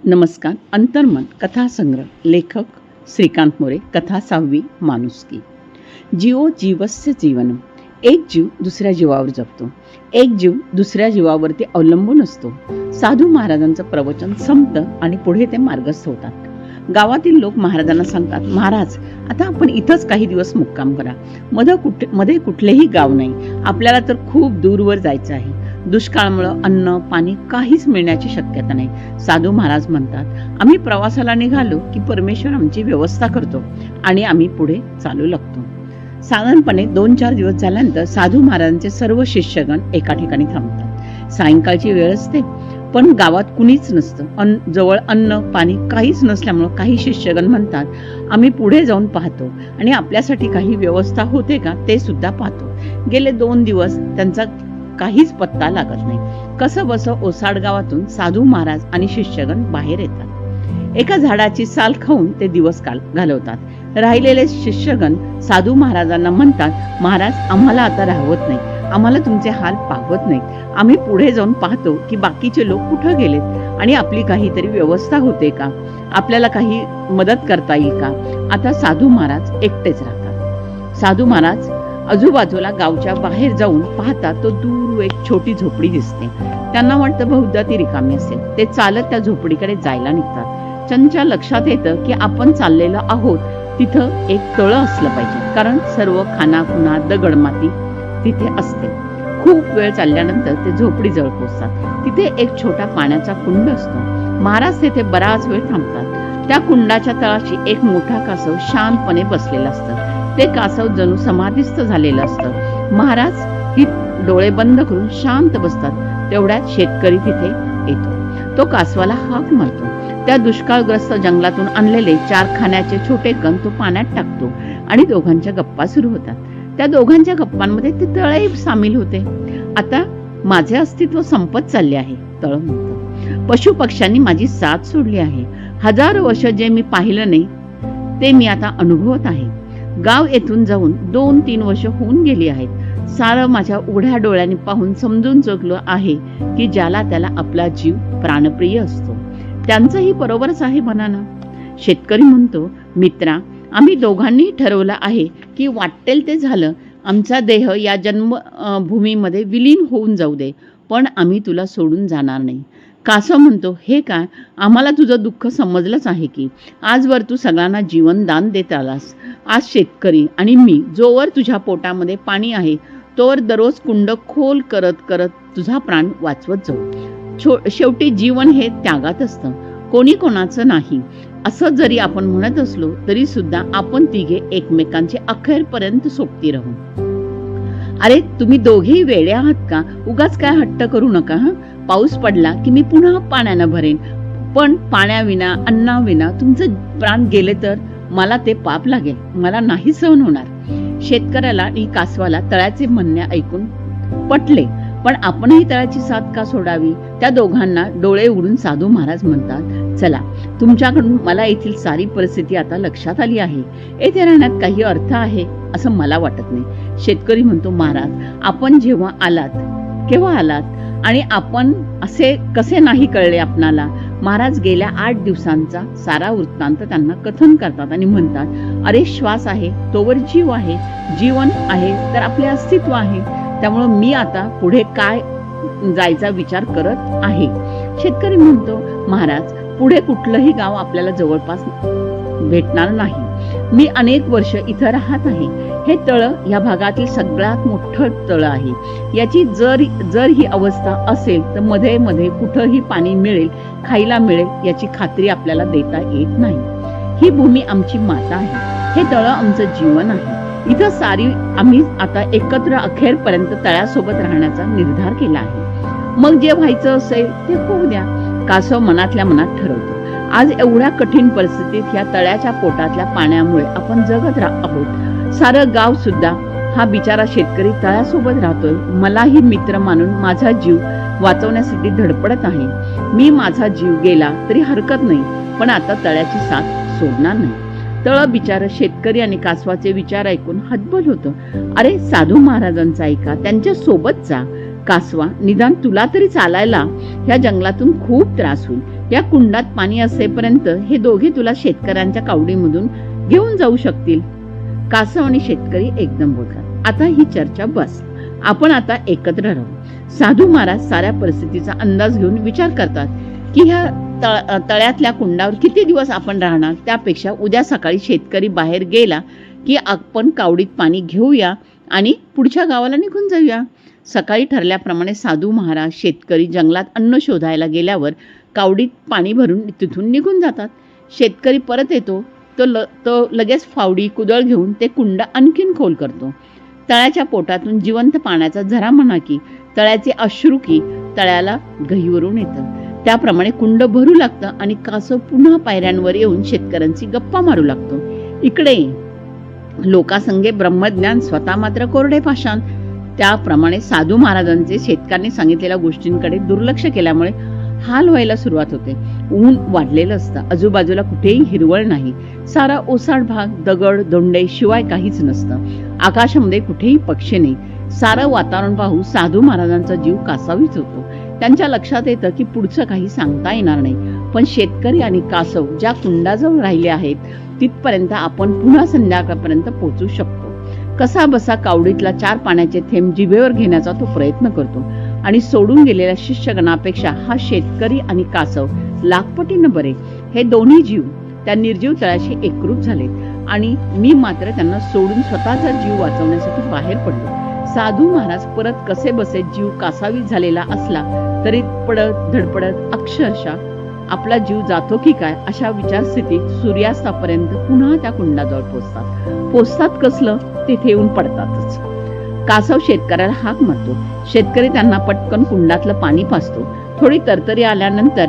नमस्कार. अंतर्मन कथासंग्रह. लेखक श्रीकांत मोरे. कथा 6वी. माणुसकी. जीवो जीवस्य जीवनम. एक जीव दुसऱ्या जीवावर जगतो. एक जीव दुसऱ्या जीवावरती अवलंबून असतो. साधू महाराजांचं प्रवचन संपतं आणि पुढे ते मार्गस्थ होतात. गावातील लोक महाराजांना सांगतात, महाराज आता आपण इथंच काही दिवस मुक्काम करा. मध्ये कुठलेही गाव नाही. आपल्याला तर खूप दूरवर जायचं आहे. दुष्काळामुळं अन्न पाणी काहीच मिळण्याची शक्यता नाही. साधू महाराज म्हणतात, आम्ही प्रवासाला निघालो की परमेश्वर आमची व्यवस्था करतो आणि आम्ही पुढे चालू लागतो. साधारणपणे 2-4 दिवस झाल्यानंतर साधू महाराजांचे सर्व शिष्यगण एका ठिकाणी थांबतात. सायंकाळची वेळ असते, पण गावात कुणीच नसतं. जवळ अन्न पाणी काहीच नसल्यामुळं काही शिष्यगण म्हणतात, आम्ही पुढे जाऊन पाहतो आणि आपल्यासाठी काही व्यवस्था होते का ते सुद्धा पाहतो. गेले 2 दिवस त्यांचा काहीच पत्ता लागत नाही. कसं बसं ओसाड गावातून साधू महाराज आणि शिष्यगण बाहेर येतात. एका झाडाची साल खाऊन ते दिवस घालवतात. राहिलेले शिष्यगण साधू महाराजांना म्हणतात, महाराज आम्हाला आता राहवत नाही. आम्हाला तुमचे हाल पाहवत नाहीत. आम्ही पुढे जाऊन पाहतो की बाकीचे लोक कुठं गेलेत आणि आपली काहीतरी व्यवस्था होते का, आपल्याला काही मदत करता येईल का. आता साधू महाराज एकटेच राहतात. साधू महाराज आजूबाजूला गावच्या बाहेर जाऊन पाहतात, तो दूर एक छोटी झोपडी दिसते. त्यांना वाटतं बहुधा ती रिकामी असेल. ते चालत त्या झोपडीकडे जायला निघतात. त्यांच्या लक्षात येतं की आपण चाललेलो आहोत तिथं एक तळं असलं पाहिजे, कारण सर्व खानाखुणा दगडमाती तिथे असते. खूप वेळ चालल्यानंतर ते झोपडीजवळ पोहोचतात. तिथे एक छोटा पाण्याचा कुंड असतो. महाराज तिथे बराच वेळ थांबतात. त्या कुंडाच्या तळाशी एक मोठा कासव शांतपणे बसलेला असतं. ते कासव जणू समाधिस्थ झालेलं असतं. महाराज ही डोळे बंद करून शांत बसतात. तेवढ्यात शेतकरी तिथे येतो. तो कासवाला हाक मारतो. त्या दुष्काळग्रस्त जंगलातून आणलेले 4 खाण्याचे छोटे कण तो पाण्यात टाकतो आणि दोघांच्या गप्पा सुरू होतात. त्या दोघांच्या गप्पांमध्ये ते तळही सामील होते. आता माझे अस्तित्व संपत चालले आहे, तळ म्हणतो. पशु पक्ष्यांनी माझी साथ सोडली आहे. हजारो वर्ष जे मी पाहिलं नाही ते मी आता अनुभवत आहे. गाव येथून जाऊन 2-3 वर्ष होऊन गेली आहेत. सारं माझ्या उघड्या डोळ्यांनी पाहून समजून चुकलो आहे की ज्याला त्याला आपला जीव प्राणप्रिय असतो. त्यांचंही बरोबरच आहे मनानं. शेतकरी म्हणतो, मित्रा आम्ही दोघांनी ठरवलं आहे की वाटेल ते झालं, आमचा देह या जन्मभूमीमध्ये विलीन होऊन जाऊ दे, पण आम्ही तुला सोडून जाणार नाही. कासव म्हणतो, हे काय, आम्हाला तुझं दुःख समजलंच आहे की. आजवर तू सगळ्यांना जीवन दान देत आलास. आज शेतकरी आणि मी जोवर तुझ्या पोटामध्ये पाणी आहे तोवर दररोज कुंड खोल करत करत तुझा प्राण वाचवत जाऊ. शेवटी जीवन हे त्यागात असतं, कोणी कोणाचं नाही. असं जरी आपण म्हणत असलो तरी सुद्धा आपण तिघे एकमेकांचे अखेरपर्यंत सोबती राहू. अरे तुम्ही दोघेही वेडे आहात का? उगाच काय हट्ट करू नका. पाऊस पडला की मी पुन्हा पाण्यानं भरेन, पण पाण्याविना अन्नाविना तुमचं प्राण गेले तर मला ते पाप लागेल. मला नाही सहन होणार. शेतकऱ्याला आणि कासवाला तळ्याचे म्हणणे ऐकून पटले, पण आपणही तळ्याची साथ का सोडावी. त्या दोघांना डोळे उघडून साधू महाराज म्हणतात, चला तुमच्याकडून मला येथील सारी परिस्थिती आता लक्षात आली आहे. येथे राहण्यात काही अर्थ आहे असं मला वाटत नाही. शेतकरी म्हणतो, महाराज आपण जेव्हा आलात केव्हा आलात आणि आपण असे कसे नाही कळले आपणाला. महाराज गेल्या 8 दिवसांचा सारा वृत्तांत त्यांना कथन करतात आणि म्हणतात, अरे श्वास आहे तोवर जीव आहे, जीवन आहे तर आपले अस्तित्व आहे. त्यामुळं मी आता पुढे काय जायचा विचार करत आहे. शेतकरी म्हणतो, महाराज पुढे कुठलंही गाव आपल्याला जवळपास भेटणार नाही. मी अनेक वर्ष इथं राहत आहे. हे तळ या भागातील सगळ्यात मोठं तळ आहे. याची जर ही अवस्था असेल तर मध्ये मध्ये कुठंही पाणी मिळेल, खायला मिळेल याची खात्री आपल्याला देता येत नाही. ही भूमी आमची माता आहे. हे तळ आमचं जीवन आहे. इथं सारी आम्ही आता एकत्र अखेरपर्यंत तळ्यासोबत राहण्याचा निर्धार केला आहे. मग जे व्हायचं असेल ते होऊ द्या. कासव मनातल्या मनात ठरवतो, आज एवढ्या कठीण परिस्थितीत या तळ्याच्या पोटातल्या पाण्यामुळे आपण जगत आहोत. सारं गाव सुद्धा हा बिचारा शेतकरी तळ्यासोबत राहतोय. मलाही मित्र मानून माझा जीव वाचवण्यासाठी धडपडत आहे. मी माझा जीव गेला तरी हरकत नाही, पण आता तळ्याची साथ सोडणार नाही. तळ बिचार शेतकरी आणि कासवाचे विचार ऐकून हतबल होतं. अरे साधू महाराजांचा ऐका, त्यांच्या सोबत जा. कासवा, निदान तुला तरी चालायला ह्या जंगलातून खूप त्रास होईल. या कुंडात पाणी असेपर्यंत हे दोघे तुला शेतकऱ्यांच्या कावडीमधून घेऊन जाऊ शकतील. कासव आणि शेतकरी एकदम बोलतात, आता ही चर्चा बस, आपण आता एकत्र राहू. साधू महाराज साऱ्या परिस्थितीचा अंदाज घेऊन विचार करतात की ह्या तळ्यातल्या कुंडावर किती दिवस आपण राहणार, त्यापेक्षा उद्या सकाळी शेतकरी बाहेर गेला की आपण कावडीत पाणी घेऊया आणि पुढच्या गावाला निघून जाऊया. सकाळी ठरल्याप्रमाणे साधू महाराज शेतकरी जंगलात अन्न शोधायला गेल्यावर कावडीत पाणी भरून तिथून निघून जातात. शेतकरी परत येतो तो लगेच फावडी कुदळ घेऊन ते कुंड आणखीन खोल करतो. तळ्याच्या पोटातून जिवंत पाण्याचा झरा म्हणा की तळ्याचे अश्रू की तळ्याला गहीवरून येतं. त्याप्रमाणे कुंड भरू लागतं आणि कासव पुन्हा पायऱ्यांवर येऊन शेतकऱ्यांची गप्पा मारू लागतो. इकडे लोकासंगे ब्रह्मज्ञान, स्वतः मात्र कोरडे पाषाण. त्याप्रमाणे साधू महाराजांचे शेतकऱ्यांनी सांगितलेल्या गोष्टींकडे दुर्लक्ष केल्यामुळे हाल व्हायला सुरुवात होते. ऊन वाढलेलं असतं, आजूबाजूला कुठेही हिरवळ नाही, सारा ओसाड भाग, दगड दोंडे शिवाय काहीच नसतं. आकाशामध्ये कुठेही पक्षी नाही. सारं वातावरण पाहून साधू महाराजांचा जीव कासावीस होतो. त्यांच्या लक्षात येतं की पुढचं काही सांगता येणार नाही, पण शेतकरी आणि कासव ज्या कुंडाजवळ राहिले आहेत तिथपर्यंत आपण पुन्हा संध्याकाळपर्यंत पोहोचू शकतो. कसा बसा कावडीतला 4 पाण्याचे थेंब जिभेवर घेण्याचा तो प्रयत्न करतो आणि सोडून गेलेल्या शिष्यगणापेक्षा हा शेतकरी आणि कासव लाखपटीनं बरे. हे दोन्ही जीव त्या निर्जीव तळ्याशी एकरूप झालेत आणि मी मात्र त्यांना सोडून स्वतःचा जीव वाचवण्यासाठी बाहेर पडलो. साधू महाराज परत कसे बसे जीव कासावीस झालेला असला तरी पडत धडपडत अक्षरशः आपला जीव जातो की काय अशा विचारस्थितीत सूर्यास्तापर्यंत पुन्हा त्या कुंडाजवळ पोचतात कसलं, तिथे येऊन पडतातच. कासव शेतकऱ्याला हाक मारतो. शेतकरी त्यांना पटकन कुंडातलं पाणी पाजतो. थोडी तरतरी आल्यानंतर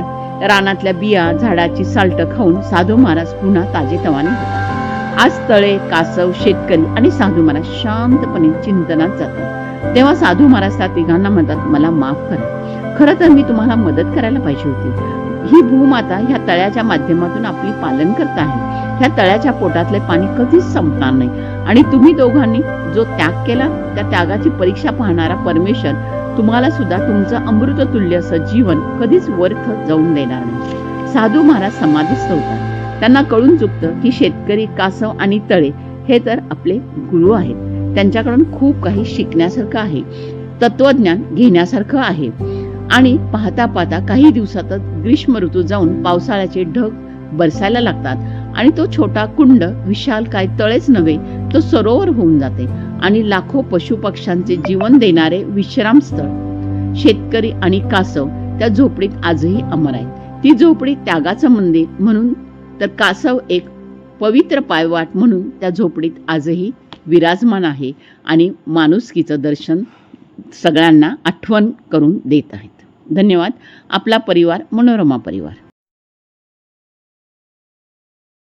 रानातल्या बिया, झाडाची साल्ट खाऊन साधू महाराज पुन्हा ताजेतवाने होतात. आज तळे, कासव, शेतकरी आणि साधू महाराज शांतपणे चिंतनात जातात. तेव्हा साधू महाराज त्या तिघांना म्हणतात, मला माफ करा, खरं तर मी तुम्हाला मदत करायला पाहिजे होती. ही भूमाता ह्या तळ्याच्या माध्यमातून आपली पालन करत आहे. ह्या तळ्याच्या पोटातले पाणी कधीच संपणार नाही आणि तुम्ही दोघांनी जो त्याग केला त्या त्यागाची परीक्षा पाहणारा परमेश्वर तुम्हाला सुद्धा तुमचं अमृततुल्य असं जीवन कधीच व्यर्थ जाऊन देणार नाही. साधू महाराज समाधीस्थ होतात. त्यांना कळून चुकतं की शेतकरी, कासव आणि तळे हे तर आपले गुरु आहेत. त्यांच्याकडून खूप काही शिकण्यासारखं आहे, तत्वज्ञान घेण्यासारखं आहे. आणि पाहता पाहता काही दिवसातच ग्रीष्म ऋतू जाऊन पावसाळ्याचे ढग बरसायला लागतात आणि तो छोटा कुंड विशाल काय तळेच नव्हे तो सरोवर होऊन जाते आणि लाखो पशुपक्ष्यांचे जीवन देणारे विश्रामस्थळ. शेतकरी आणि कासव त्या झोपडीत आजही अमर आहेत. ती झोपडी त्यागाचं मंदिर म्हणून तर कासव एक पवित्र पायवाट म्हणून त्या झोपडीत आजही विराजमान आहे आणि माणुसकीचं दर्शन सगळ्यांना आठवण करून देत आहेत. धन्यवाद. आपला परिवार, मनोरमा परिवार.